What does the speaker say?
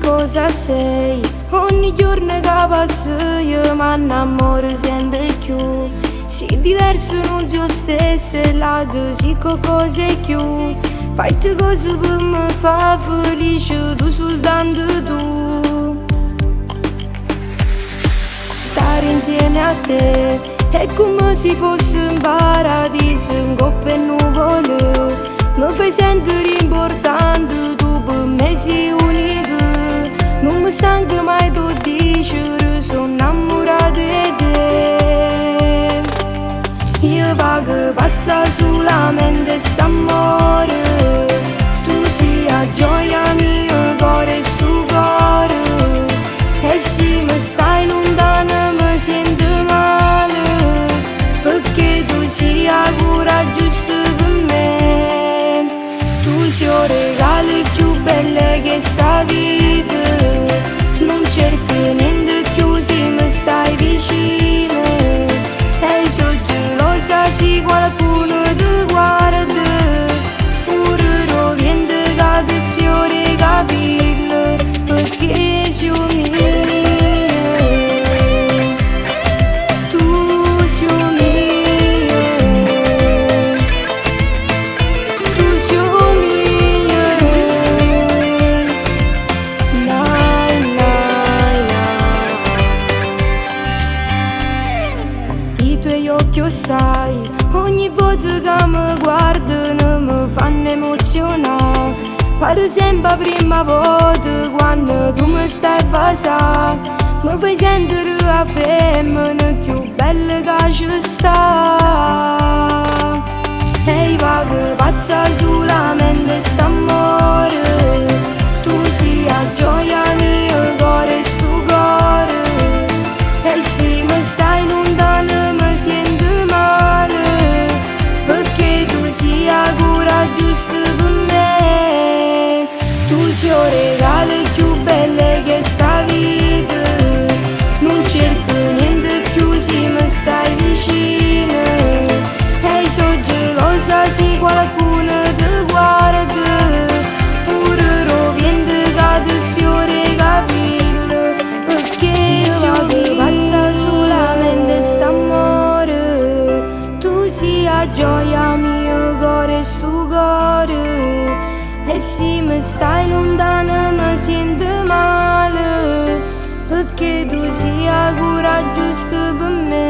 cosa sei. Ogni giorno che passa io mi innamoro sempre più. Sì, diverso non sia stesso, la sì cosa è più. Fai te cose per me fa felice, tu soltanto tu. Stare insieme a te è come se fosse un paradiso, un coppia e nuvole. Mi fai sentire importante, tu per me sei unica. Non mi stanco mai di dicere, sono innamorata di te. Io pago pazza solamente st'amore. Tu sei la gioia mia, cuore e sto cuore. E se mi stai lontano mi sento male, perché tu sei la cura giusta per me. Tu sei il regalo più bello che sta vita. Non cerco niente più se mi stai vicino. E sono gelosa se qualcuno ti guarda, pure lo vento che ti sfiora i capelli, perché sei mia. Sai, ogni volta che mi guardano mi fanno emozionare. Pare sempre la prima volta quando tu mi stai a basare. Mi fai sentire la femmina più bella che ci sta. E io pago pazza solamente st'amore. Tu sei la gioia mia, cuore e sto cuore. E se mi stai lontano mi sento male, perché tu sei la cura giusta per me. Tu sei il regalo più bello che sta vita. Non cerco niente più se mi stai vicino. E sono gelosa se qualcuno ti guarda, pure lo vento che ti sfiora i capelli, perché io pazza solamente st'amore. Tu sei la gioia mia, cuore e sto cuore. E se mi stai lontano mi sento male, perché tu sei la cura giusta per me.